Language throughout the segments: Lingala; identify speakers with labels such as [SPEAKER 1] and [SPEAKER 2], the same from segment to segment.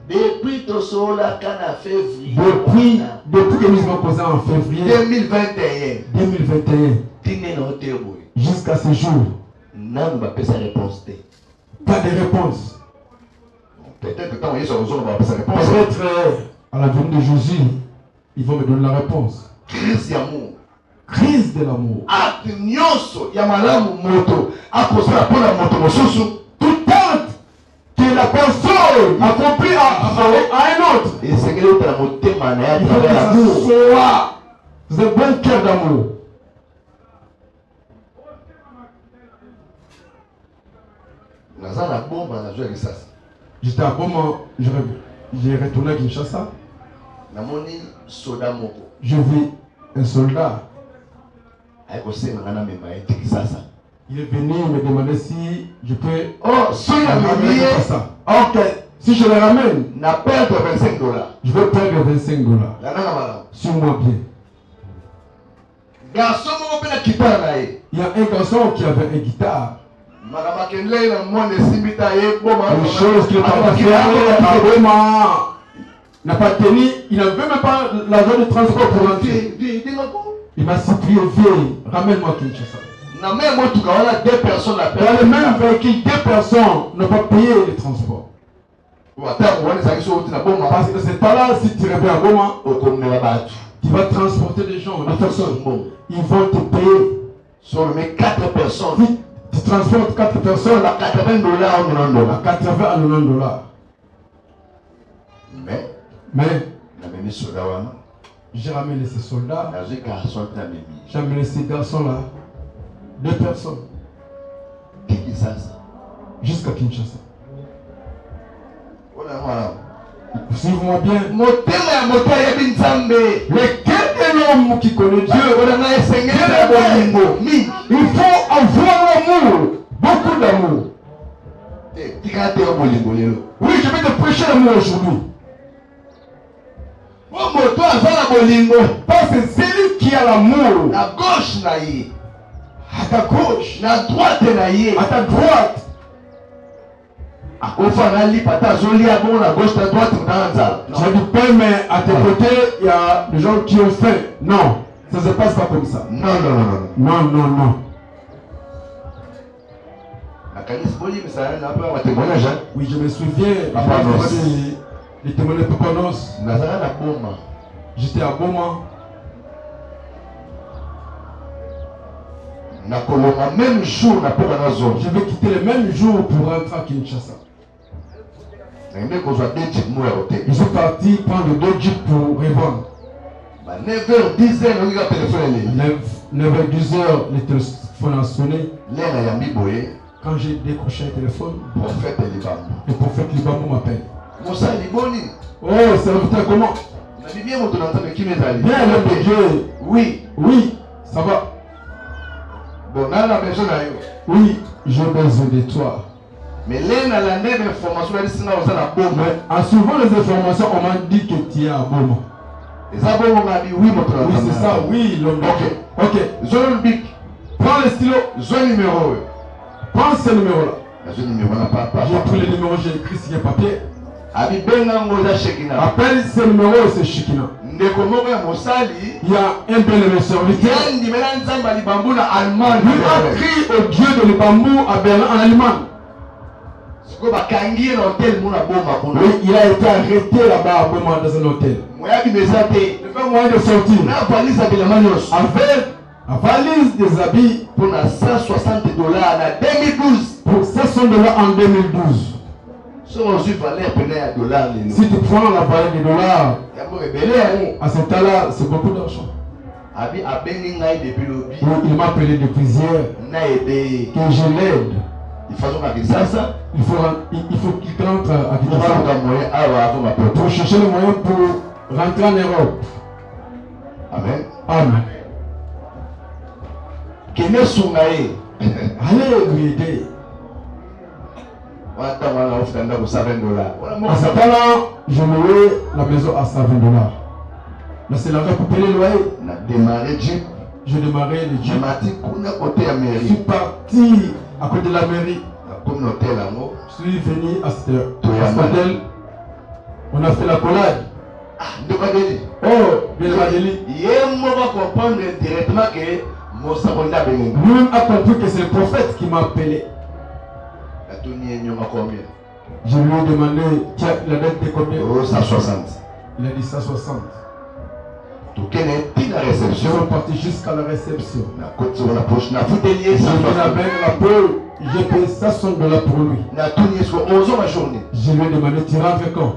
[SPEAKER 1] Depuis que
[SPEAKER 2] nous avons posé en février 2021 jusqu'à ce jour, pas de réponse.
[SPEAKER 1] Peut-être
[SPEAKER 2] à la venue de Jésus, ils vont me donner la réponse.
[SPEAKER 1] crise d'amour.
[SPEAKER 2] Crise de l'amour. Toute tente que la personne accomplit à un autre.
[SPEAKER 1] Et c'est que le thème
[SPEAKER 2] Il faut que ça soit un bon cœur d'amour. J'étais à Boma, j'ai retourné à Kinshasa. Je vis un soldat. Il est venu me demander si je peux.
[SPEAKER 1] Oh, si
[SPEAKER 2] ça. Ok, si je le ramène,
[SPEAKER 1] $25.
[SPEAKER 2] je vais perdre $25. Suis-moi bien. Il y a un garçon qui avait une guitare. Une chose qu'il n'a pas fait à Boma. Il n'a pas tenu, il n'avait même pas l'argent de transport pour rentrer. Il m'a supplié, viens, ramène-moi Kinshasa.
[SPEAKER 1] Dans le même
[SPEAKER 2] véhicule, 2 personnes n'ont pas payé le transport. Parce que c'est pas là, si tu reviens à Boma, tu vas transporter des gens, des personnes. Ils vont te payer.
[SPEAKER 1] Sur mes 4 personnes.
[SPEAKER 2] Tu transportes 4 personnes
[SPEAKER 1] à $80
[SPEAKER 2] à 80 à $90. Mais j'ai ramené ces soldats. J'ai ramené ces garçons-là. 2 personnes. Jusqu'à Kinshasa. Suivez-moi bien. Lequel est l'homme qui connaît Dieu? Il faut avoir l'amour. Beaucoup d'amour. Oui, je vais te prêcher l'amour aujourd'hui. Parce que celui qui a l'amour, à ta gauche, à ta droite, je dis pas, mais à tes côtés, il y a des gens qui ont faim. Non, ça ne se passe pas comme ça.
[SPEAKER 1] Non.
[SPEAKER 2] Oui, je me souviens. Les témoignages de Papa Nos. J'étais à Boma.
[SPEAKER 1] Même jour,
[SPEAKER 2] je vais quitter le même jour pour rentrer à Kinshasa. Je suis parti prendre 2 jeeps pour revendre.
[SPEAKER 1] 9h, 10h,
[SPEAKER 2] 9h, 10h, les téléphones ont sonné. Quand j'ai décroché le téléphone, le prophète Libamou m'appelle. Oh, serviteur, comment? Bien, l'homme de Dieu. Oui, ça va. Oui, j'ai besoin de toi.
[SPEAKER 1] Mais
[SPEAKER 2] en suivant les informations, on m'a dit que tu es à Boma.
[SPEAKER 1] Oui, c'est
[SPEAKER 2] ça, oui, l'homme de Dieu. Ok. Prends le stylo. Prends ce numéro-là. J'ai pris le numéro, j'ai écrit sur un papier. Appelle ce numéro, c'est Shekina. Il y a un bel serviteur. Lui a crié au Dieu de Libambou à Berlin en Allemagne. Oui, il a été arrêté là-bas à Boma dans un hôtel. Il n'y avait pas moyen de sortir. Avec la valise des habits
[SPEAKER 1] pour $160 en 2012.
[SPEAKER 2] Pour $500 en 2012. Si tu prends la valeur des dollars, à ce temps-là, c'est beaucoup d'argent. Il m'a appelé depuis hier que je l'aide. Il faut qu'il rentre à Kinshasa pour chercher le moyen pour rentrer en Europe.
[SPEAKER 1] Amen.
[SPEAKER 2] Allez lui aider. À ce temps-là, je louais la maison à $120. Mais c'est l'argent pour payer le loyer. J'ai démarré le jeep. Je suis parti à côté de la mairie. Je suis venu à cet hôtel. On a fait la collade.
[SPEAKER 1] Ndokadeli.
[SPEAKER 2] Oh, bien Adélie.
[SPEAKER 1] Yemo va comprendre directement que Mosakonda Benin.
[SPEAKER 2] Lui-même a compris que c'est le prophète qui m'a appelé.
[SPEAKER 1] La tournée nyoma combien?
[SPEAKER 2] Je lui ai demandé, tiens, la dette est combien?
[SPEAKER 1] 160.
[SPEAKER 2] Il a dit 160.
[SPEAKER 1] Tout quel est la
[SPEAKER 2] Ils
[SPEAKER 1] réception?
[SPEAKER 2] sont partis jusqu'à la réception.
[SPEAKER 1] Na côte sur la poche, na foutelier
[SPEAKER 2] Je lui
[SPEAKER 1] 160.
[SPEAKER 2] amène la peau, j'ai payé 500 $. Pour lui.
[SPEAKER 1] Na tournée sur 11 ans la journée.
[SPEAKER 2] Je lui ai demandé, tu rentres quand?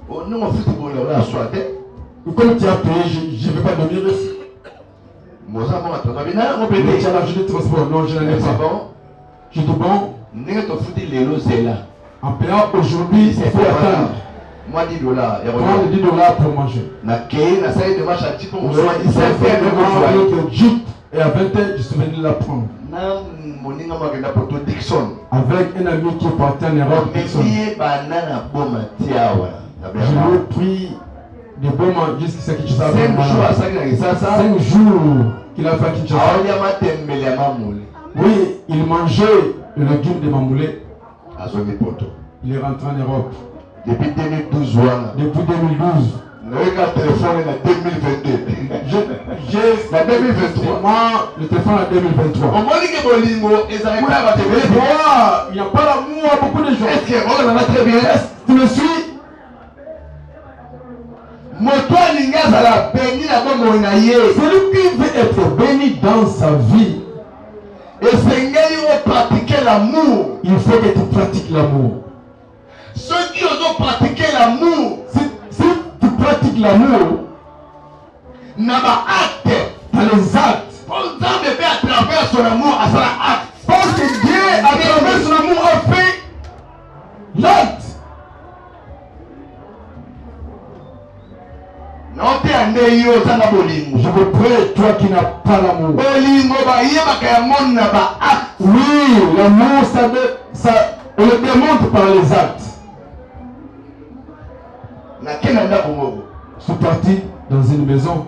[SPEAKER 1] Oh non, on fait tout là soit
[SPEAKER 2] Comme tu as payé, je ne vais pas dormir ici.
[SPEAKER 1] Mosa moi tu vas bien on peut
[SPEAKER 2] Mais tu
[SPEAKER 1] dire.
[SPEAKER 2] as l'argent de transport? Non, je n'en ai
[SPEAKER 1] C'est
[SPEAKER 2] pas.
[SPEAKER 1] bon.
[SPEAKER 2] Je dis bon,
[SPEAKER 1] N'est to fouti les lots c'est là.
[SPEAKER 2] en payant aujourd'hui, il faut attendre.
[SPEAKER 1] Moi $10 et
[SPEAKER 2] Prends les $10 pour manger.
[SPEAKER 1] na kei na salle de match à petit on soit
[SPEAKER 2] Il s'est fait
[SPEAKER 1] de
[SPEAKER 2] le Jeep et à 20h, je suis venu la prendre.
[SPEAKER 1] na moninga moi na poto Dixon.
[SPEAKER 2] Avec un ami qui est parti en Europe.
[SPEAKER 1] Mais ni banana boma tiawa.
[SPEAKER 2] Je lui ai pris des bons jusqu'à ce qu'il s'appelle.
[SPEAKER 1] 5 jours à ça qui ça
[SPEAKER 2] 5 jours qu'il a fait à Kinshasa.
[SPEAKER 1] aoli ya matembele ya mamuli.
[SPEAKER 2] Oui, il mangeait le légume de Mamoulé.
[SPEAKER 1] Azongi poto.
[SPEAKER 2] Il est rentré en Europe.
[SPEAKER 1] Depuis 2012 wana.
[SPEAKER 2] Depuis 2012.
[SPEAKER 1] Naweka téléphone na 2022.
[SPEAKER 2] J'ai
[SPEAKER 1] Na 2023.
[SPEAKER 2] moi le téléphone en 2023.
[SPEAKER 1] Omoni ke bolingo ezali kwa
[SPEAKER 2] Mais
[SPEAKER 1] batembele.
[SPEAKER 2] moi, il n'y a pas l'amour à beaucoup de gens.
[SPEAKER 1] Est-ce que on va très bien?
[SPEAKER 2] Tu me suis?
[SPEAKER 1] Moto alinga zala béni na bomoi na ye.
[SPEAKER 2] Celui qui veut être béni dans sa vie,
[SPEAKER 1] Esengeli o pratiquer l'amour.
[SPEAKER 2] il faut que tu pratiques l'amour.
[SPEAKER 1] Ceux qui osent pratiquer l'amour,
[SPEAKER 2] Si tu pratiques l'amour
[SPEAKER 1] n'a pas acte.
[SPEAKER 2] dans les actes,
[SPEAKER 1] Pour exemple, fait à travers son amour à son acte.
[SPEAKER 2] parce que Dieu, à travers son amour, a fait l'acte.
[SPEAKER 1] Non, t'es un yo zanga bolingo.
[SPEAKER 2] Je veux prier, toi qui n'as pas l'amour.
[SPEAKER 1] Bolingo ba yeba kaya mon na ba acte.
[SPEAKER 2] Oui, l'amour, on le démontre par les actes.
[SPEAKER 1] Na kena nda bongo.
[SPEAKER 2] Je suis parti dans une maison.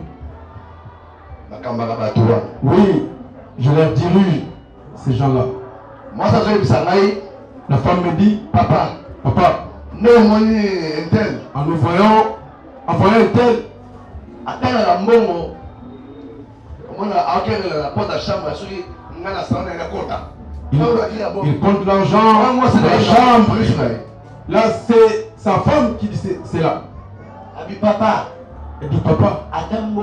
[SPEAKER 1] Na kamba ba towa.
[SPEAKER 2] Oui, je leur dirige ces gens-là.
[SPEAKER 1] Moi ça je bisangai.
[SPEAKER 2] La femme me dit,
[SPEAKER 1] Papa,
[SPEAKER 2] papa,
[SPEAKER 1] no moni intel.
[SPEAKER 2] en nous voyant, en voyant un tel,
[SPEAKER 1] Atana la mbongo. Omona akele la porte à chambre soki ngana sana na kota.
[SPEAKER 2] il compte l'argent,
[SPEAKER 1] Moi c'est
[SPEAKER 2] la
[SPEAKER 1] la
[SPEAKER 2] chambre.
[SPEAKER 1] chambre.
[SPEAKER 2] Là, c'est sa femme qui dit, c'est là.
[SPEAKER 1] Abi papa.
[SPEAKER 2] Elle dit, papa,
[SPEAKER 1] Même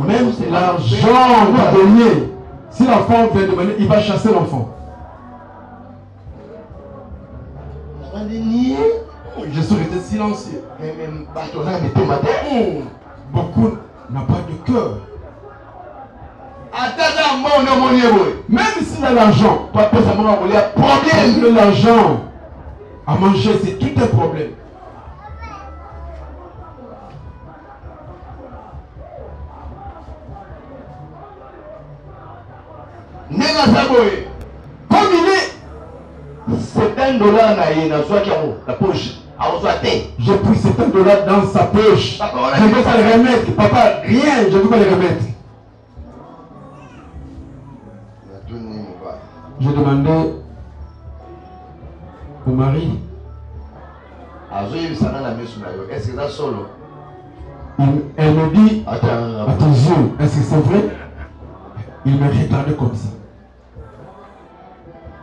[SPEAKER 2] même l'argent va donner. Si l'enfant vient demander, il va chasser l'enfant. Je suis resté silencieux. Beaucoup n'ont pas de cœur. Même s'il a l'argent, problème. L'argent à manger, c'est tout un problème. Comme il est,
[SPEAKER 1] c'est $1 na ye na zwaki yango na poche azwa te.
[SPEAKER 2] j'ai pris $7 dans sa poche. Je ne veux pas les remettre. Papa, rien, je ne veux pas les remettre. Je demandais au mari,
[SPEAKER 1] azoyebisanga na miso na yo est-ce que eza solo?
[SPEAKER 2] elle me dit, à
[SPEAKER 1] Attends,
[SPEAKER 2] tes yeux, est-ce que c'est vrai? Il me regardait comme ça.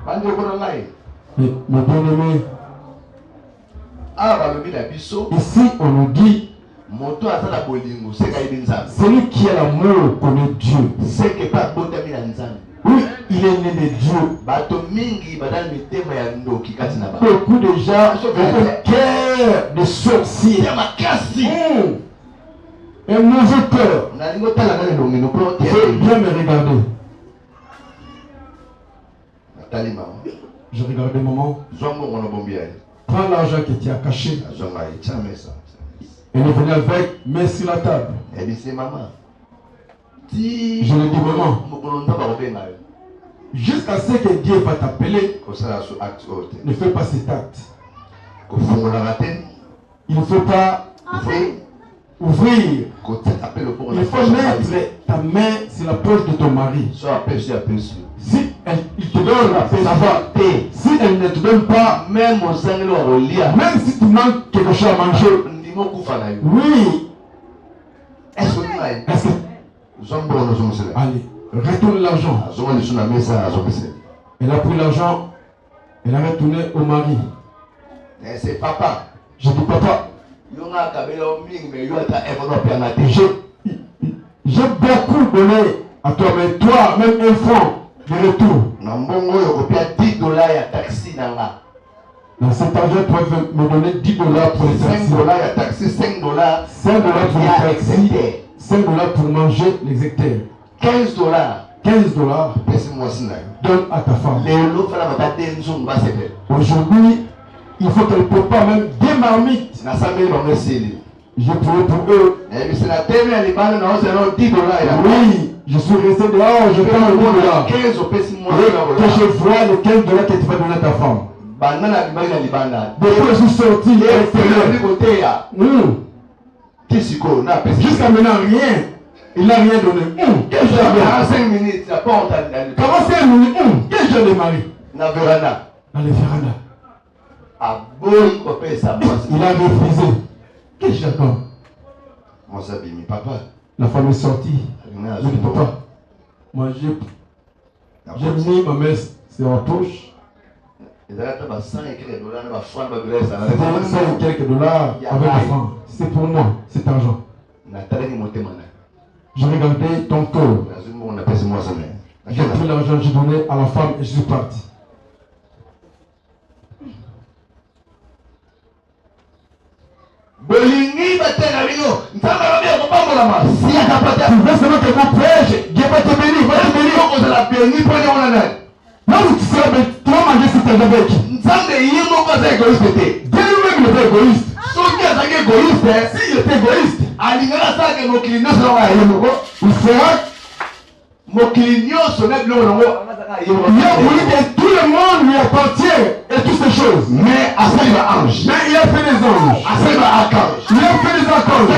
[SPEAKER 1] bandeko na ngai
[SPEAKER 2] Mais mon bien-aimé,
[SPEAKER 1] awa balobi na biso
[SPEAKER 2] ici on nous dit,
[SPEAKER 1] moto aza na bolingo seka ayebi nzambe
[SPEAKER 2] celui qui a l'amour connaît Dieu.
[SPEAKER 1] seke mpe abotami na nzambe.
[SPEAKER 2] Oui, il est né de Dieu.
[SPEAKER 1] bato mingi baza na mitema ya ndoki kati na bango
[SPEAKER 2] Beaucoup de gens ont un cœur de sorcier.
[SPEAKER 1] ya makasi.
[SPEAKER 2] Un mauvais cœur.
[SPEAKER 1] nalingi otala nga elongino mpo
[SPEAKER 2] Il faut bien me regarder.
[SPEAKER 1] natali mama
[SPEAKER 2] Je regardais maman.
[SPEAKER 1] zwa mbongo na bombi ya ye
[SPEAKER 2] Prends l'argent que tu as caché.
[SPEAKER 1] azwanga ye tia mesa.
[SPEAKER 2] Elle est venue avec, mets sur la table.
[SPEAKER 1] ebisi mama ti
[SPEAKER 2] Je lui dis, maman.
[SPEAKER 1] mokolo nzambe akobenga yo
[SPEAKER 2] Jusqu'à ce que Dieu va t'appeler,
[SPEAKER 1] kosala so acte oyo te
[SPEAKER 2] ne fais pas cet acte.
[SPEAKER 1] kofungolaka te
[SPEAKER 2] Il ne faut pas ouvrir.
[SPEAKER 1] kotika mpe loboko
[SPEAKER 2] Il faut mettre ta main sur la poche de ton mari.
[SPEAKER 1] so apesi apesi
[SPEAKER 2] Si il te donne, ça va. Si elle ne te donne pas,
[SPEAKER 1] même aux angles à relire,
[SPEAKER 2] même si tu manques quelque chose à manger, oui.
[SPEAKER 1] Est-ce que
[SPEAKER 2] allez, retourne l'argent. Elle a pris l'argent, elle a retourné au mari.
[SPEAKER 1] C'est papa.
[SPEAKER 2] Je dis papa, j'ai beaucoup donné à toi, mais toi, même un franc de retour. Dans cet argent, tu peux me donner $10 pour les taxis.
[SPEAKER 1] $5
[SPEAKER 2] pour les taxis. $5 pour manger les hectares. $15. Donne à ta femme. Aujourd'hui, il faut qu'elle prépare même des marmites. J'ai prié pour eux. Oui, je suis resté dehors, je donne $10. Que je vois les $15 que tu vas donner à ta femme. Depuis que je suis sorti, jusqu'à maintenant, rien. Il n'a rien donné. Quel genre de
[SPEAKER 1] 45 minutes, il n'a pas entendu.
[SPEAKER 2] 45 minutes, quel genre de mari?
[SPEAKER 1] Dans les vérandas.
[SPEAKER 2] Il a refusé. Quel genre d'homme?
[SPEAKER 1] Papa.
[SPEAKER 2] La femme est sortie. Je dis papa, moi j'ai mis ma main sur ma poche. C'était 100 et quelques dollars avec la femme. C'est pour moi, cet argent. Je regardais ton cœur. J'ai pris l'argent, j'ai donné à la femme et je suis parti. Si tu veux seulement que vous prêchez, Dieu va te bénir, va te bénir. Non, tu seras béni, tu vas manger si tu es avec. Dieu lui-même était égoïste. S'il était égoïste, il fera. Il a voulu que tout le monde lui appartienne et toutes ces choses.
[SPEAKER 1] Mais
[SPEAKER 2] il a fait des anges. Il a fait des archanges.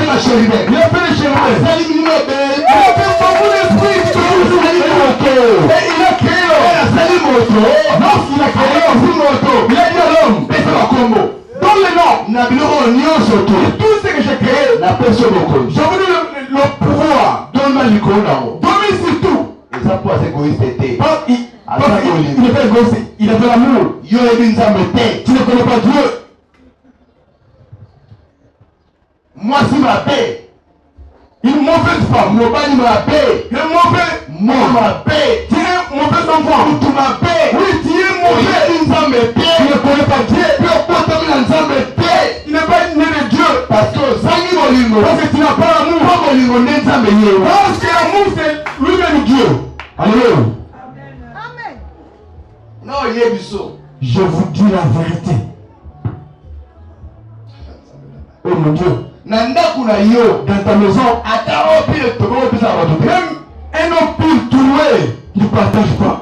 [SPEAKER 2] Il a fait des chérubins. Il a fait beaucoup d'esprits. Il a créé l'homme. Lorsqu'il a créé l'homme, il a dit à l'homme, donne le nom. Et tout ce que j'ai créé, je vous donne le pouvoir. Donne-moi sur tout. Parce qu'il était égoïste, il avait l'amour. Tu ne connais pas Dieu.
[SPEAKER 1] Moi, si ma paix,
[SPEAKER 2] Une mauvaise femme,
[SPEAKER 1] mon bain m'a paix,
[SPEAKER 2] un mauvais,
[SPEAKER 1] ma paix,
[SPEAKER 2] tu es un mauvais enfant.
[SPEAKER 1] tu m'as paix,
[SPEAKER 2] Oui, tu es mauvais. Tu ne connais pas Dieu. Tu n'es pas né de Dieu.
[SPEAKER 1] parce que
[SPEAKER 2] Parce que tu n'as pas l'amour. Parce que l'amour c'est lui-même Dieu. Alléluia.
[SPEAKER 3] Amen.
[SPEAKER 1] non, il y a du saut.
[SPEAKER 2] Je vous dis la vérité. Oh mon Dieu. Dans ta maison, même un homme pire trouvé ne partage pas.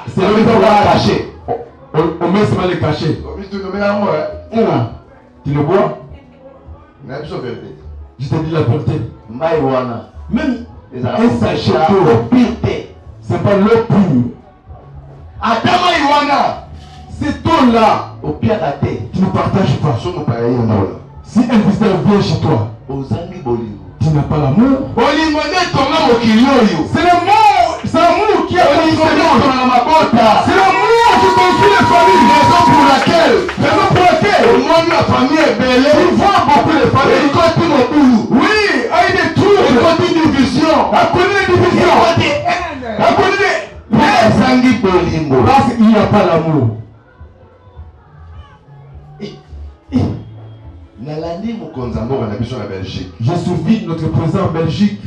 [SPEAKER 2] C'est le maison caché. On met seulement les cachets. Tu le vois? Je te dis la vérité. Même un sachet d'eau, c'est pas l'eau pure. Cette eau-là, tu ne partages pas. Si un visiteur vient chez toi, tu n'as pas l'amour. C'est l'amour qui a construit le monde. C'est l'amour qui construit les familles. Raison pour laquelle tu vois beaucoup de familles. Oui, avec des troubles. À cause des divisions. À cause des... Parce qu'il n'y a pas l'amour. Je suis notre président en Belgique.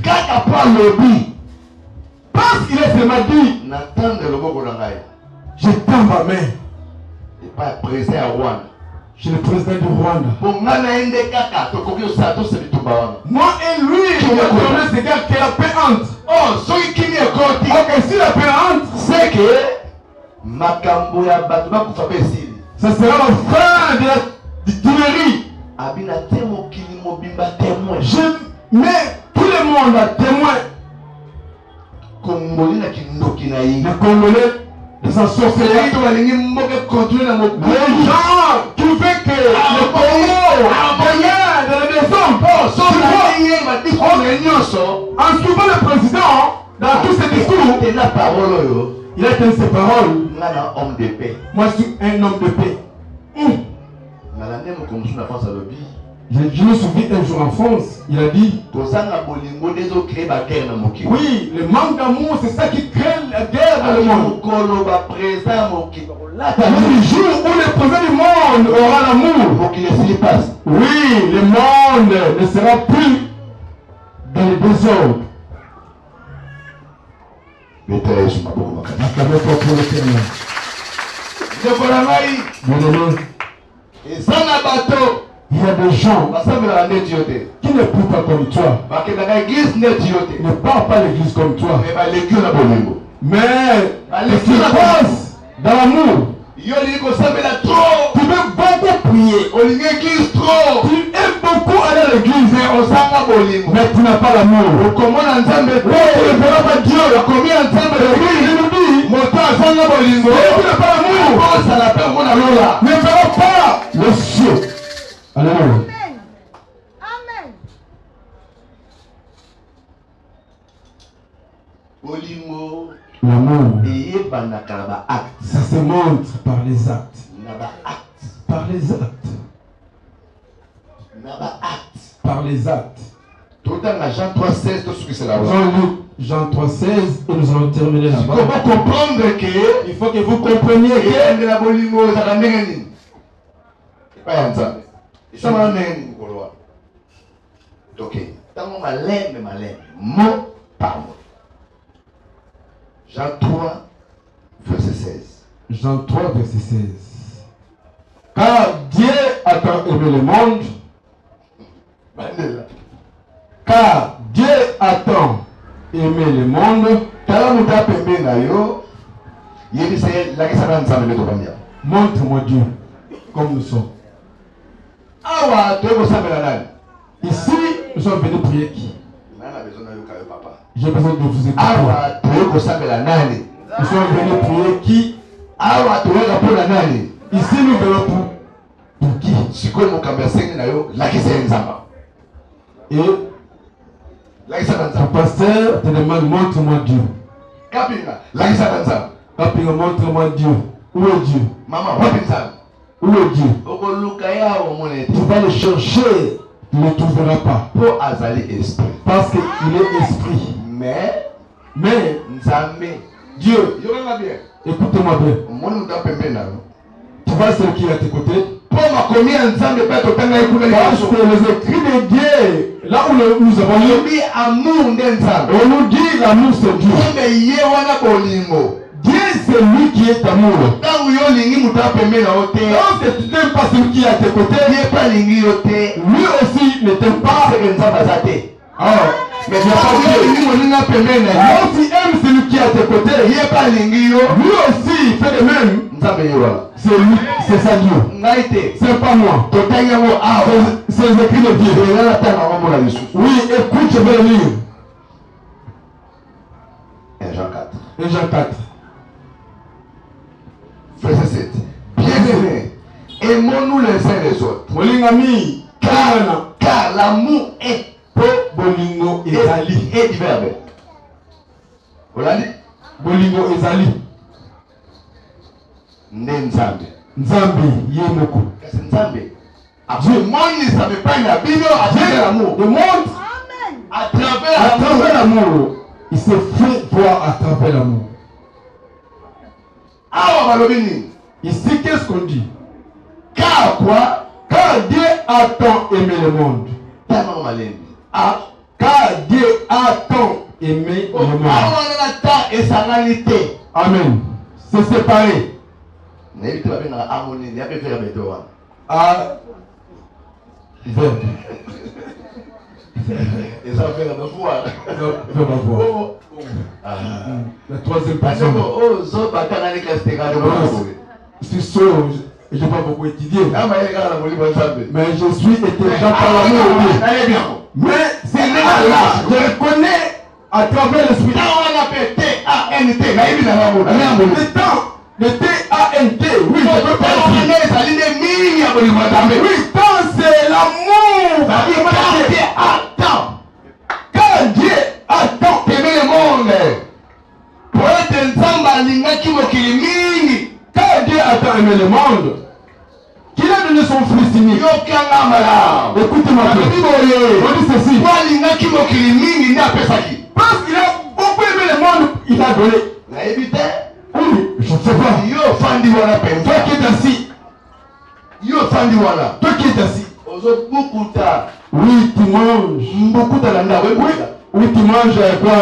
[SPEAKER 2] Parce qu'il est seulement dit, je tends ma main. Je suis le président du Rwanda. Moi et lui, on va donner ce gars qui est la paix entre. Ok, si la paix entre, c'est que ça sera la fin de la tuerie. Je mets tout le monde à témoin. Les Congolais de sa sorcellerie. Les gens qui veulent que le Congo devienne de la maison. En suivant le président, dans tous ses discours, il a tenu ses paroles. Moi, je suis un homme de paix. Je me souviens un jour en France, il a dit oui, le manque d'amour, c'est ça qui crée la guerre dans le monde. Le jour où le président du monde aura l'amour, oui, le monde ne sera plus dans le désordre. Il y a des gens qui ne prient pas comme toi, ne parlent pas l'église comme toi, mais qui passent dans l'amour. Tu veux beaucoup prier, tu aimes beaucoup aller à l'église, mais tu n'as pas l'amour. Tu ne verras pas Dieu. Il nous dit, tu n'as pas l'amour, ne verras pas le ciel. Alléluia.
[SPEAKER 3] Amen.
[SPEAKER 2] L'amour, ça se montre par les actes. Par les actes. Par les actes.
[SPEAKER 1] Jean 3,16, tout ce que c'est là.
[SPEAKER 2] Jean 3,16 et nous allons terminer là-bas.
[SPEAKER 1] Il faut comprendre que
[SPEAKER 2] il faut que vous compreniez que
[SPEAKER 1] la bolingo ça va n'engager. Pas un ça. Ça va n'engager quoi. Donc, tant on malin, mot par mot. Jean 3, verset 16.
[SPEAKER 2] Jean 3, verset 16. Car Dieu a tant aimé le monde. Car Dieu a tant aimé le monde. Montre-moi Dieu comme nous sommes. Ici, nous sommes venus prier qui? J'ai besoin de vous écouter. Nous sommes venus prier qui? Ici, nous venons pour qui? Et le pasteur te demande, montre-moi Dieu. Montre-moi Dieu. Où est Dieu? Où est Dieu? Tu vas le chercher, tu ne le trouveras pas. Parce qu'il est esprit. Mais Dieu, écoutez-moi bien. Tu vois ce qui est à tes côtés? Parce que les écrits de Dieu, là où nous avons lu, on nous dit l'amour c'est Dieu. Dieu c'est lui qui est amour. Lorsque tu n'aimes pas celui qui est à tes côtés, lui aussi ne t'aime pas. Mais lorsqu'il aime celui qui est à tes côtés, lui aussi il fait de même. C'est lui, c'est ça Dieu. C'est pas moi. C'est les écrits de Dieu. Oui, écoute, je vais lire.
[SPEAKER 1] 1 Jean 4.
[SPEAKER 2] 1 Jean 4.
[SPEAKER 1] Verset 7. Bien-aimés, aimons-nous les uns les autres. Car l'amour est
[SPEAKER 2] Bolingo ezali.
[SPEAKER 1] Et du verbe. Voilà dit.
[SPEAKER 2] Bolingo ezali.
[SPEAKER 1] Nzambe.
[SPEAKER 2] Nzambe yemoko.
[SPEAKER 1] Qu'est-ce que Nzambe? Dieu, moi il ne savait pas la Bible à travers l'amour.
[SPEAKER 2] Le monde à travers l'amour. Il se fait voir à travers l'amour. Ici, qu'est-ce qu'on dit?
[SPEAKER 1] Car quoi?
[SPEAKER 2] Car Dieu a tant aimé le monde. Car Dieu a tant aimé le monde. Amen. C'est séparé. Ah, verbe.
[SPEAKER 1] Et ça fait la voix.
[SPEAKER 2] La troisième personne. Je suis sûr, je n'ai pas beaucoup étudié. Mais je suis intelligent par l'amour. Mais c'est là, je reconnais à travers l'esprit. Le temps, le T-A-N-T, oui, je peux pas oui, tant c'est l'amour. Quand Dieu attend,
[SPEAKER 1] aimer le monde. Pour être ensemble,
[SPEAKER 2] quand Dieu attend aimer le monde, qu'il a donné son fils unique. Écoutez-moi bien. On dit ceci. Parce qu'il a beaucoup aimé le monde, il a donné. Oui, je ne sais pas. Toi qui es assis. Toi qui es assis. Oui, tu manges. Oui, tu manges quoi,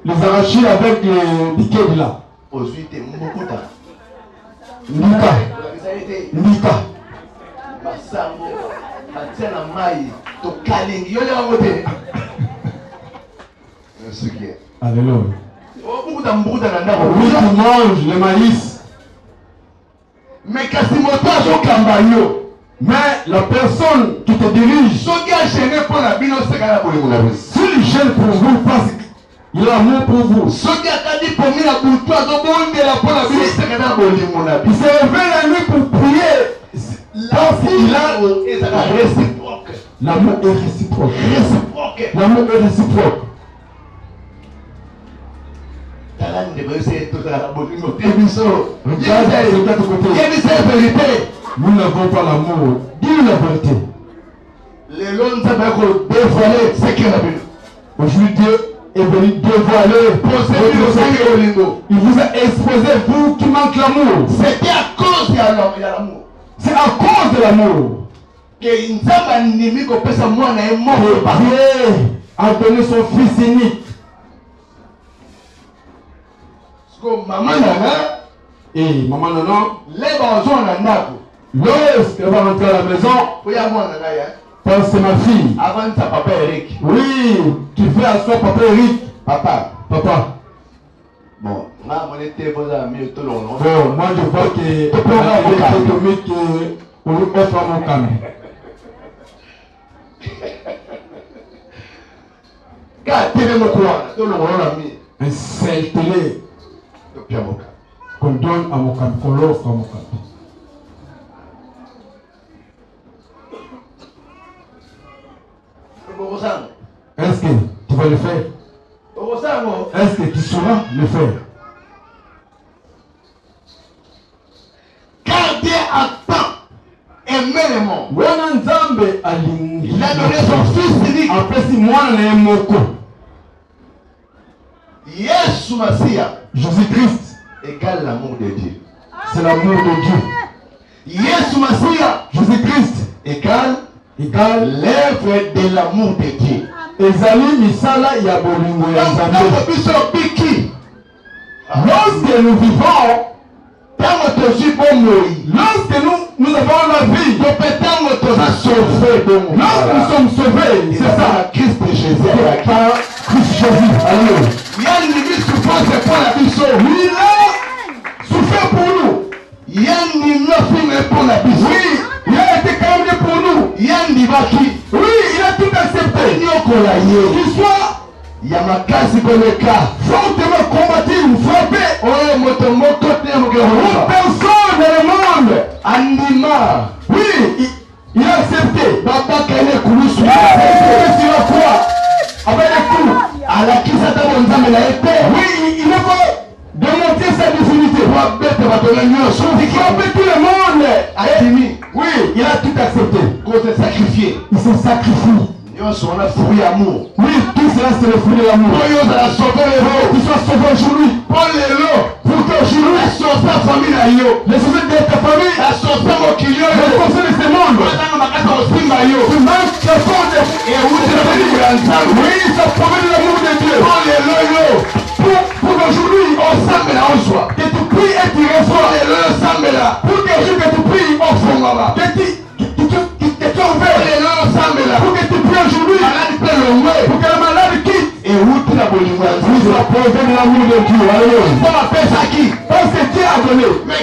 [SPEAKER 2] les arachides avec les piquets là. Nika. Alléluia. Oui, tu manges le maïs.
[SPEAKER 1] Mais
[SPEAKER 2] la personne qui te dirige, s'il gêne pour vous parce qu'il a l'amour pour vous, il se réveille la nuit pour prier parce qu'il a l'amour est réciproque. L'amour est réciproque. Nous n'avons pas l'amour. Dis la vérité. Aujourd'hui, Dieu est venu dévoiler. Il vous a exposé, vous qui manquez l'amour.
[SPEAKER 1] C'était à cause de l'amour.
[SPEAKER 2] C'est à cause de l'amour
[SPEAKER 1] que Dieu
[SPEAKER 2] a donné son fils unique. Et maman Nana, lorsqu'elle va rentrer à la maison, parce que c'est ma fille. Oui, qui fait à soi papa Eric. Papa.
[SPEAKER 1] Bon, moi je
[SPEAKER 2] vois que on lui offre mon calme. Un seul télé qu'on donne à mon calme, qu'on l'offre à mon calme. Est-ce que tu vas le faire? Est-ce que tu sauras le faire?
[SPEAKER 1] Car Dieu attend aimer le monde. Il a donné son fils unique.
[SPEAKER 2] Jésus-Christ
[SPEAKER 1] égale l'amour de Dieu.
[SPEAKER 2] C'est l'amour de Dieu. Jésus-Christ égale
[SPEAKER 1] l'œuvre de l'amour de Dieu.
[SPEAKER 2] Lorsque nous vivons, lorsque nous avons la vie, lorsque nous sommes sauvés, c'est ça,
[SPEAKER 1] Christ Jésus.
[SPEAKER 2] Par Christ Jésus. Alléluia. Il a souffert pour nous. Oui, il a été condamné pour nous. Oui, il a tout accepté. Qu'il soit fortement combattu ou frappé. Une personne dans le monde. Oui, il a accepté. Il a accepté sur la croix. Avec les coups. Oui, il va démontrer sa divinité. Il frapper tout le monde. Oui, il a tout accepté. Il s'est sacrifié. Oui, tout cela c'est le fruit de l'amour. Tu sois sauvé aujourd'hui. Pour qu'aujourd'hui, les choses de ta famille, les choses de ce monde, tu manques la force oui, ça promet de l'amour de Dieu. Pour aujourd'hui, que tu pries et tu reçois. Pour qu'aujourd'hui que tu pries, que tu envers. Pour que tu pries aujourd'hui, pour que le malade quitte. Vous apportez de l'amour de Dieu. Alléluia. Parce que Dieu a donné. Mais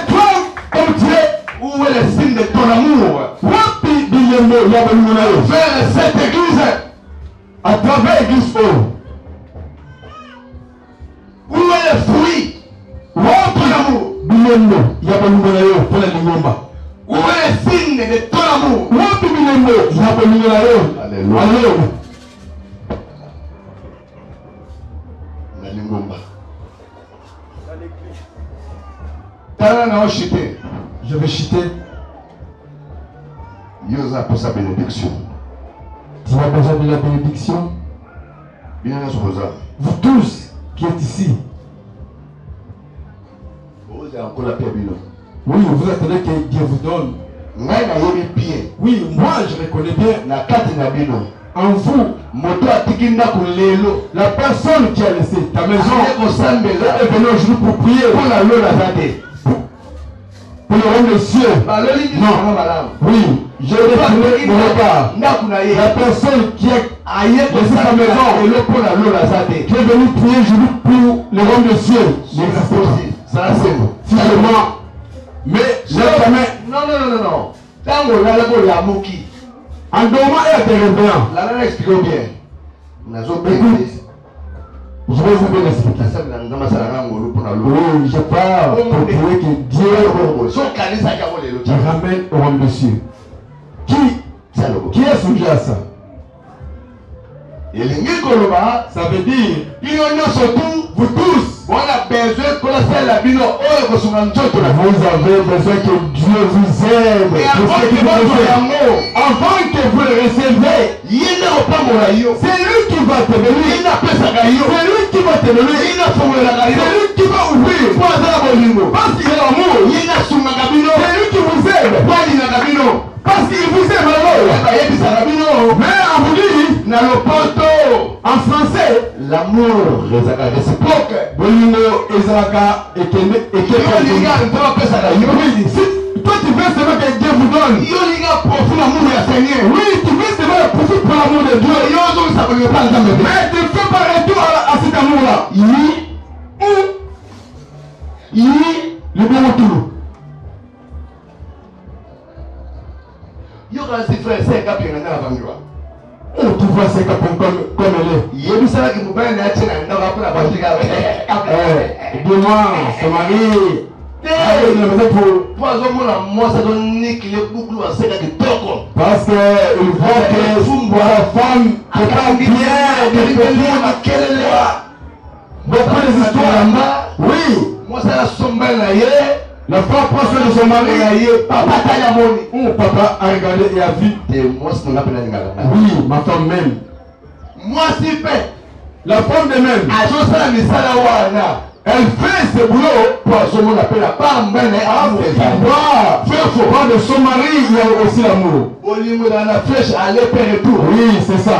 [SPEAKER 2] toi, comme tu es,
[SPEAKER 1] où est le signe de ton amour?
[SPEAKER 2] Vers cette église. à travers l'église O.
[SPEAKER 1] Où est le fruit?
[SPEAKER 2] Wapi bilembo ya bolingo na yo pour la lingomba.
[SPEAKER 1] Où est le signe de ton amour?
[SPEAKER 2] Wapi bilembo ya bolingo na yo.
[SPEAKER 1] Alléluia.
[SPEAKER 2] Alléluia.
[SPEAKER 1] Na lingomba. Tala na oshite.
[SPEAKER 2] Je vais chuter.
[SPEAKER 1] Yosa pour sa bénédiction.
[SPEAKER 2] Tu as besoin de la bénédiction.
[SPEAKER 1] Bien sûr.
[SPEAKER 2] Vous tous qui êtes ici.
[SPEAKER 1] Vous avez encore la paix.
[SPEAKER 2] Oui, vous attendez que Dieu vous donne. Oui, moi je reconnais bien. En vous, la personne qui a laissé ta maison est venue aujourd'hui pour prier pour le royaume des cieux. Non. Oui, je vais tourner mon regard. La personne qui a laissé sa maison, qui est venue prier aujourd'hui pour le royaume des cieux. Si seulement, mais jamais.
[SPEAKER 1] Non. Tango là la moki.
[SPEAKER 2] En dormant et à te réveillant.
[SPEAKER 1] Là, explique bien.
[SPEAKER 2] Je vais vous bien expliquer. Oui, je parle pour prouver que Dieu ramène au royaume des cieux. Qui est sujet à ça? Ça veut dire, vous tous,
[SPEAKER 1] vous avez
[SPEAKER 2] besoin que Dieu vous aide. Avant que vous le recevez, c'est lui qui va te donner. C'est lui qui va te donner. C'est lui qui va ouvrir. Parce qu'il est l'amour. C'est lui qui vous aide. Parce qu'il vous aime alors. Mais on vous dit, en français,
[SPEAKER 1] l'amour est réciproque.
[SPEAKER 2] Toi tu veux seulement que Dieu vous donne. Oui, tu veux seulement le profit pour l'amour de Dieu. Mais tu ne fais pas retour à cet amour-là. Le bon retour. Oh, tu vois c'est comme elle est. Dis-moi, son mari. Parce qu'il voit que la femme n'est pas bien. Beaucoup de histoires. Oui. La femme prend soin de son mari. Oh, papa a regardé et a vu. Oui, ma femme même. La femme de même. Elle fait ce boulot pour ce qu'on appelle la femme. Faire voir de son mari, il y a aussi l'amour. Oui, c'est ça.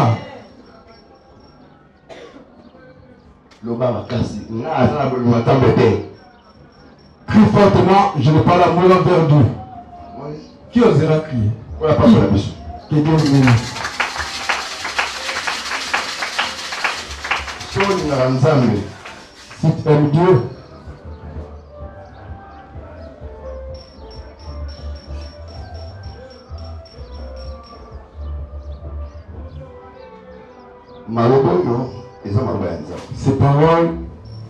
[SPEAKER 2] Crie fortement, je ne parle l'amour envers Dieu. Qui osera crier? Que Dieu vous bénisse. Si tu aimes Dieu, ces paroles,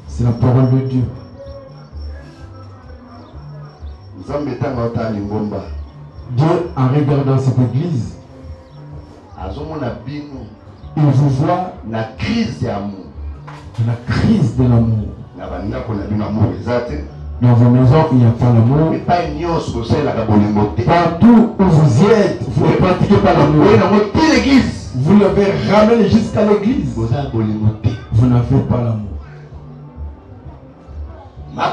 [SPEAKER 2] c'est la parole de Dieu. Dieu, en regardant cette église, il vous voit
[SPEAKER 1] la crise d'amour.
[SPEAKER 2] La crise de l'amour. Dans vos maisons, il n'y a pas l'amour. Partout où vous êtes, vous ne pratiquez pas l'amour. Vous l'avez ramené jusqu'à l'église. Vous n'avez pas l'amour.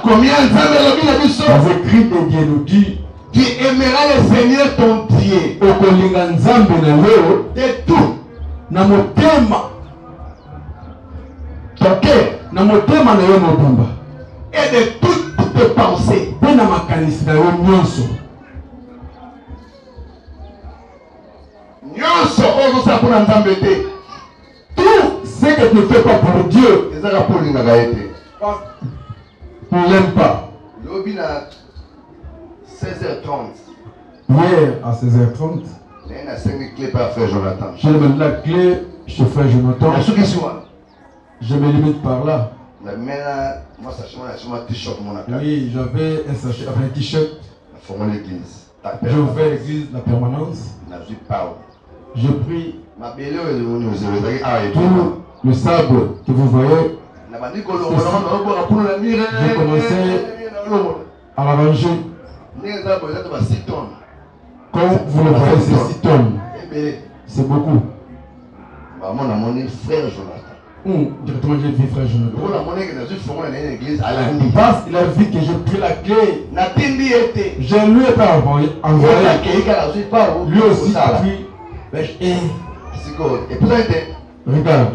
[SPEAKER 2] Les écrits de Dieu nous dit,
[SPEAKER 1] tu aimeras le Seigneur ton Dieu
[SPEAKER 2] de tout.
[SPEAKER 1] Ton cœur et de toutes tes pensées.
[SPEAKER 2] Tout ce que tu ne fais pas pour Dieu, tu ne l'aimes pas.
[SPEAKER 1] 16h30.
[SPEAKER 2] Hier à 16h30, j'ai demandé la clé chez frère Jonathan.
[SPEAKER 1] Na soki siwa.
[SPEAKER 2] Je me limite par là.
[SPEAKER 1] Na mena moi sachet moi na t-shirt mon attaque.
[SPEAKER 2] Oui, j'avais un sachet avec un t-shirt.
[SPEAKER 1] Na formé l'église.
[SPEAKER 2] J'ai ouvert l'église, la permanence.
[SPEAKER 1] Na vie Pau.
[SPEAKER 2] J'ai pris
[SPEAKER 1] Ma belle est venue aux États-Unis. Ah, et
[SPEAKER 2] tout le sable que vous voyez. J'ai commencé à l'arranger. Comme vous le voyez, c'est 6 tonnes. C'est beaucoup. Directement, j'ai vu frère Jonathan. Parce qu'il a vu que j'ai pris la clé. Je lui ai pas envoyé. Lui aussi, il a pris. Regarde.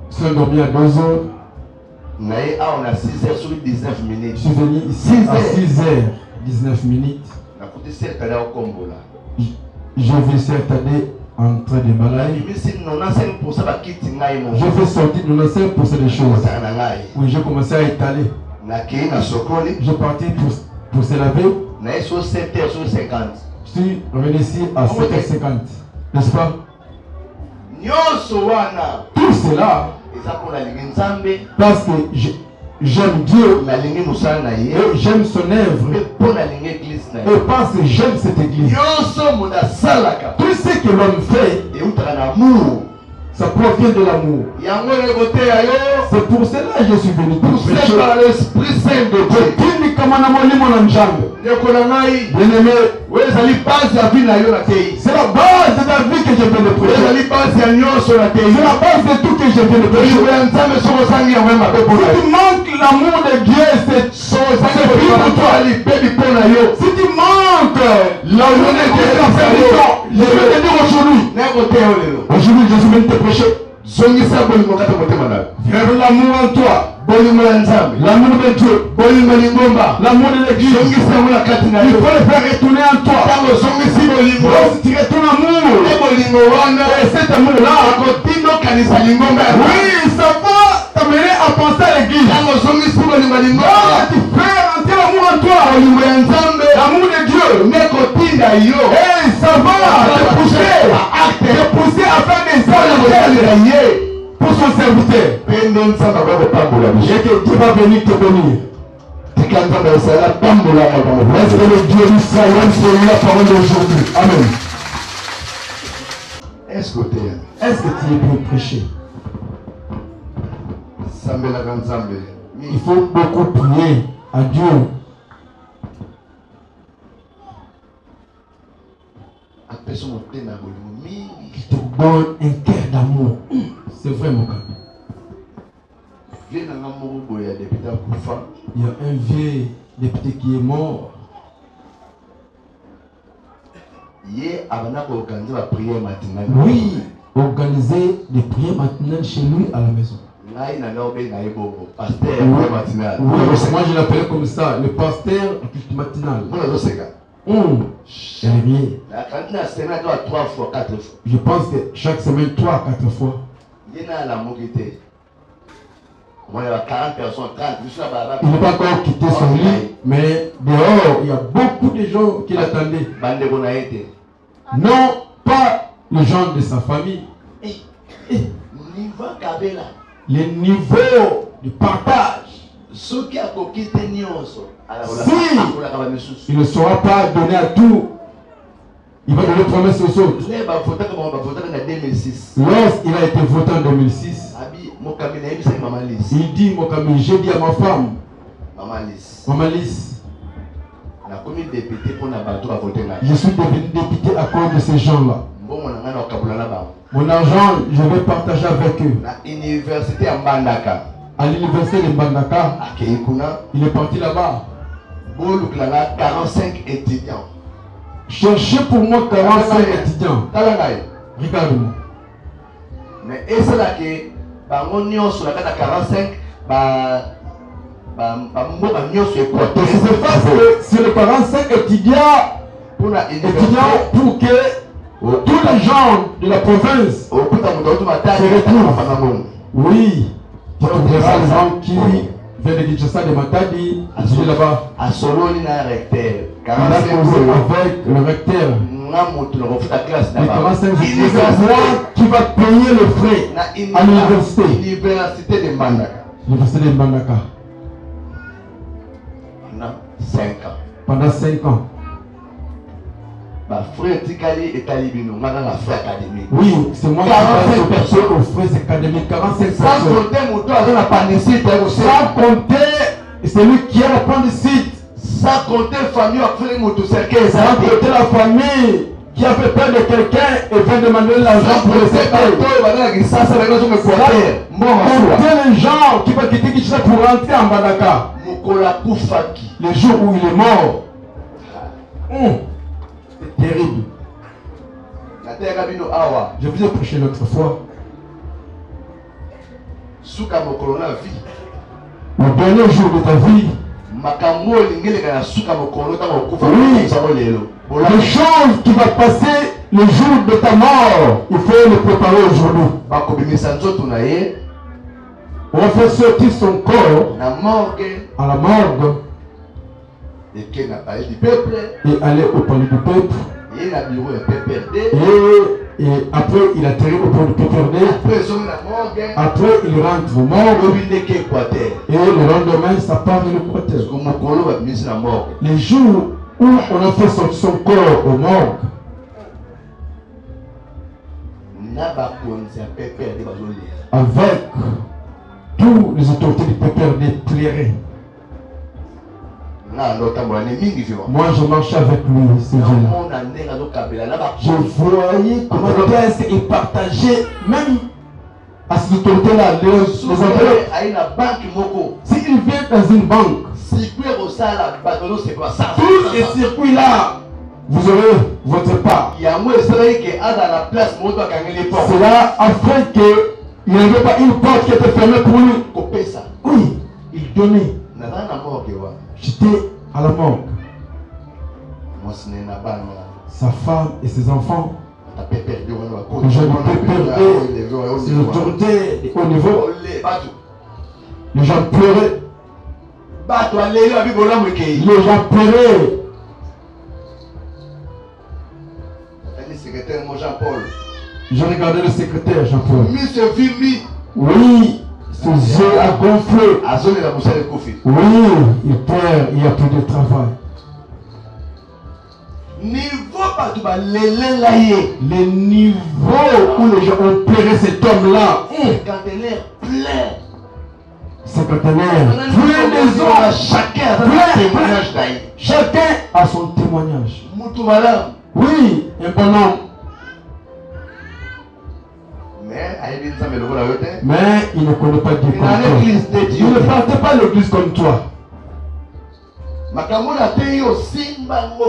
[SPEAKER 2] C'est dormi à 2 heures.
[SPEAKER 1] On a 6 heures sur 19 minutes.
[SPEAKER 2] Je suis venu ici à 6 heures 19 minutes. Je vais cette année en train de balayer. Je fais sortir 95% des choses. Oui, j'ai commencé à étaler. Je partais pour se laver. Je suis revenu ici à 7h50. N'est-ce pas? Tout cela parce que j'aime Dieu et j'aime son œuvre et parce que j'aime cette église. Tout ce que l'homme fait, ça provient de l'amour. C'est pour cela que je suis venu
[SPEAKER 1] poussé par l'Esprit Saint de Dieu. Bien-aimé, c'est la base de la vie que je viens de prêcher. C'est la base de tout que je viens de prêcher. Si tu manques l'amour de Dieu, c'est pire pour toi. Si tu manques l'amour de Dieu, je vais te dire aujourd'hui, je suis venu te prêcher. Vers l'amour en toi. L'amour de Dieu. L'amour de l'église. Il faut le faire retourner en toi. Lorsque tu retournes amour, et cet amour-là, oui, ça va t'amener à penser à l'église. Tu fais rentrer l'amour en toi. L'amour de Dieu. Et ça va te pousser à faire des actes pour son serviteur. Et que Dieu va venir te bénir. Est-ce que le Dieu d'Israël c'est la parole d'aujourd'hui? Amen. Est-ce que
[SPEAKER 2] tu es pour prêcher? Il faut beaucoup prier à Dieu. Il te donne un cœur d'amour. C'est vrai mon gars. Il y a un vieux député qui est mort. Oui, organiser des prières matinales chez lui à la maison. Oui, moi je l'appelais comme ça, le pasteur matinal. Elle est bien. Je pense que chaque semaine 3 à 4 fois. Il n'est pas encore quitté son lit, mais dehors, il y a beaucoup de gens qui l'attendaient. Non, pas les gens de sa famille. Le niveau de partage. Si il ne sera pas donné à tout, il va donner promesse aux autres. Lorsqu'il a été voté en 2006, il dit, Mokami, j'ai dit à ma femme, Maman Lys, je suis devenu député à cause de ces gens-là. Mon argent, je vais partager avec eux. À l'université de Mbandaka, il est parti là-bas.
[SPEAKER 1] 45 étudiants.
[SPEAKER 2] Cherchez pour moi 45 étudiants. Regarde-moi.
[SPEAKER 1] Mais est-ce que sur la 45
[SPEAKER 2] c'est parce que sur les 45 étudiants pour que tous les gens de la province se retrouvent. Oui, tu trouveras les gens qui viennent de Kinshasa, de Matadi, là-bas. a causé avec le recteur. Et 45 jours, c'est moi qui va payer le frais à l'université.
[SPEAKER 1] L'université de Mbandaka.
[SPEAKER 2] L'université de Mbandaka.
[SPEAKER 1] Pendant 5 ans.
[SPEAKER 2] Pendant 5 ans. Oui, c'est moi qui vais se aux frais académiques. 45 personnes. Sans compter celui qui a l'appendicite.
[SPEAKER 1] Sans compter la famille
[SPEAKER 2] sans compter la famille qui a fait peur de quelqu'un et vient demander l'argent pour le cercueil. Sans compter les gens qui vont quitter Kinshasa pour rentrer en Mbandaka. Le jour où il est mort. C'est terrible. Je vous ai prêché l'autre fois. Le dernier jour de ta vie. Oui, les choses qui vont passer le jour de ta mort, il faut les préparer aujourd'hui. On va faire sortir son corps à la morgue et aller au palais du peuple. Et après il atterrit au palais du PPRD. Après il rentre au morgue. Et le lendemain ça part de l'Équateur. Les jours où on a fait sortir son corps au morgue, avec tous les autorités du PPRD pleuraient. Moi je marchais avec lui ce jour-là. Je voyais comment il partageait même à ces autorités-là les enveloppes. S'il vient dans une banque, tous ces circuits-là, vous aurez votre part. C'est là afin qu'il n'y avait pas une porte qui était fermée pour lui. Oui, il donnait. J'étais à la morgue. Sa femme et ses enfants. Les gens du PPRD, les autorités de haut niveau. Les gens pleuraient. Les gens pleuraient. Je regardais le secrétaire Jean-Paul. Oui. Ses yeux a gonflé. Oui, il perd, il n'y a plus de travail. Les niveaux où les gens ont pleuré cet homme-là. Cinquantenaire, plein des autres. Chacun a son témoignage. Oui, un bon homme. Mais il ne connaît pas Dieu comme toi. Il ne partait pas l'église comme toi.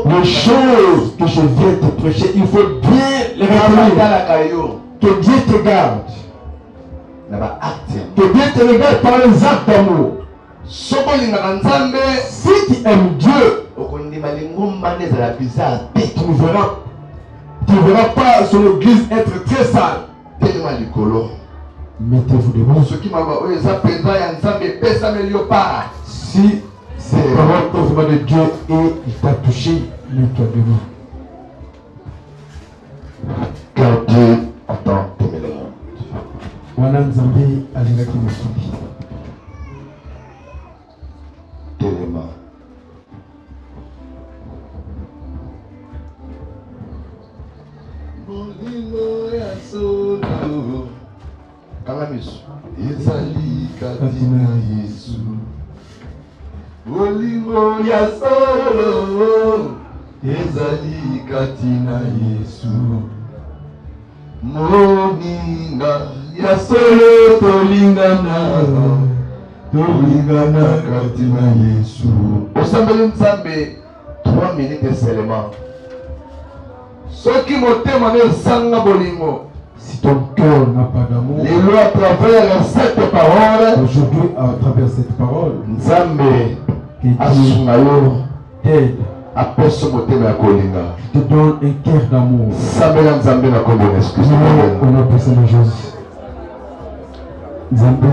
[SPEAKER 2] Les choses que je viens te prêcher, il faut bien les retenir. Que Dieu te garde. Que Dieu te regarde par les actes d'amour. Si tu aimes Dieu, tu ne verras pas son église être très sale. Mettez-vous debout. Si c'est parole de Dieu et il t'a touché, mets-toi debout.
[SPEAKER 1] Car Dieu attend tes mélanges.
[SPEAKER 2] Wana Nzambe alingaki mosuli.
[SPEAKER 1] Téléma. Bolingo ya solo. Kalamisu. Ezali katina Yesu. Bolingo ya solo. Ezali katina Yesu. Moninga ya solo tolingana. Tolingana katina Yesu. Osambeli Nzambe 3 minutes seulement.
[SPEAKER 2] Si ton cœur n'a pas d'amour,
[SPEAKER 1] à travers cette parole,
[SPEAKER 2] aujourd'hui à travers cette parole,
[SPEAKER 1] Nzambe
[SPEAKER 2] que Dieu t'aide, te donne un cœur d'amour. On a passé la chose. Nzambe,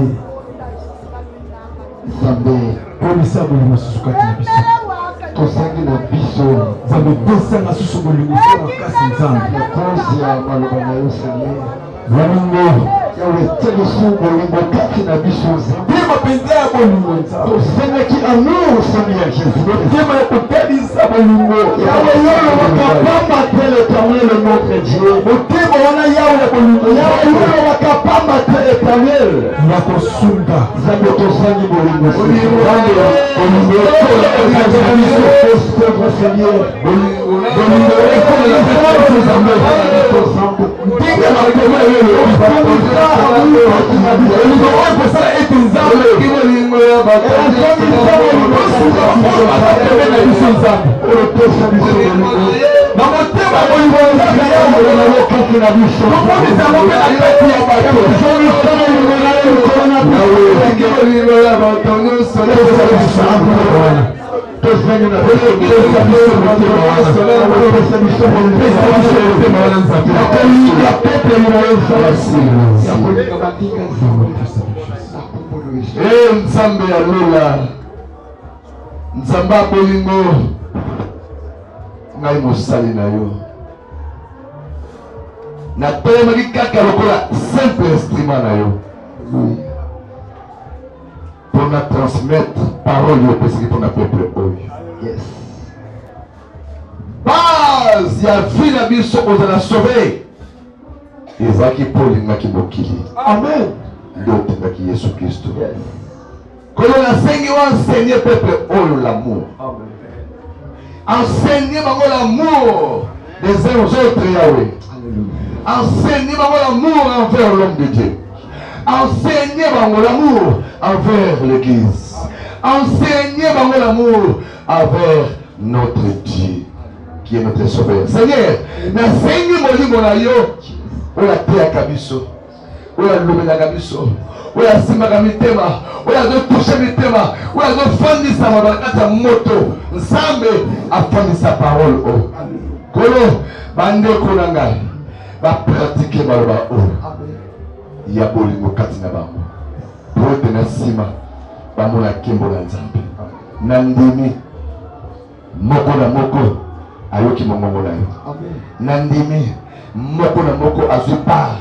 [SPEAKER 2] commissaire de l'immense soukati na biso.
[SPEAKER 3] tosangi na biso
[SPEAKER 2] nzambe besanga susu bolingo mpo na kasi nzambe
[SPEAKER 3] na cause ya maloba na yo Seigneur.
[SPEAKER 2] bolingo
[SPEAKER 3] Yawe tia lisusu bolingo kati na biso
[SPEAKER 2] motema mpenza ya bolingo nzambe
[SPEAKER 3] tosengaki amour Seigneur ya Jésus.
[SPEAKER 2] motema ya kotalisa bolingo
[SPEAKER 3] Yawe yolo wakapamba te l'Éternel notre Dieu.
[SPEAKER 2] motema wana yawe ya bolingo
[SPEAKER 3] Yawe yolo wakapamba te l'Éternel.
[SPEAKER 2] ya kosunga
[SPEAKER 3] Nzambe tosangi bolingo
[SPEAKER 2] bolingo
[SPEAKER 3] Seigneur.
[SPEAKER 2] bolingo ekola nzambe ndenge makoma yoyo bolingo oyo kosala ete nzambe bolingo ya bateme na biso nzambe na motema bolingo nzambe yaokaki na biso tomonisa yango mpe na kati ya bato bolingo ya bato nyonso nzambe ya lola nzambe ya bolingo ngai mosali na yo natelemaki kaka lokola simple instrument na yo pour na transmettre parole yo pesiki pour na peuple oyo.
[SPEAKER 3] Yes.
[SPEAKER 2] Base ya vie na biso kozala sauvé ezalaki mpo olingaki mokili.
[SPEAKER 3] Amen.
[SPEAKER 2] Nde otindaki Yesu Kristo. Kolo nasengi oenseigner peuple oyo l'amour. Enseigner bango l'amour des uns aux autres, Yahweh. Enseigner bango l'amour envers l'homme de Dieu. Enseigner bango l'amour envers l'église. Enseigner bango l'amour envers notre Dieu qui est notre sauveur. Seigneur, nasengi molimo na yo oya teyaka biso, oya lomelaka biso, oya simbaka mitema, oya azotushe mitema, oya azofandisa mabala kati ya moto. Nzambe afandisa parole oyo. Kolo bandeko na ngai bapratike maloba oyo ya bolingo kati na bango po ete na nsima bamona nkembo na Nzambe. Na ndimi moko na moko ayoki mongongo na yo. Na ndimi moko na moko azwi part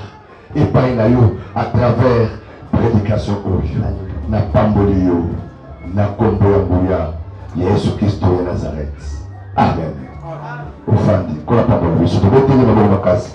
[SPEAKER 2] epai na yo à travers prédication oyo. Na pamboli yo na kombo ya nguya ya Yesu Kristo ya Nazareth. Amen. Ufandi kola pamboli biso tobetenge maboko makasi.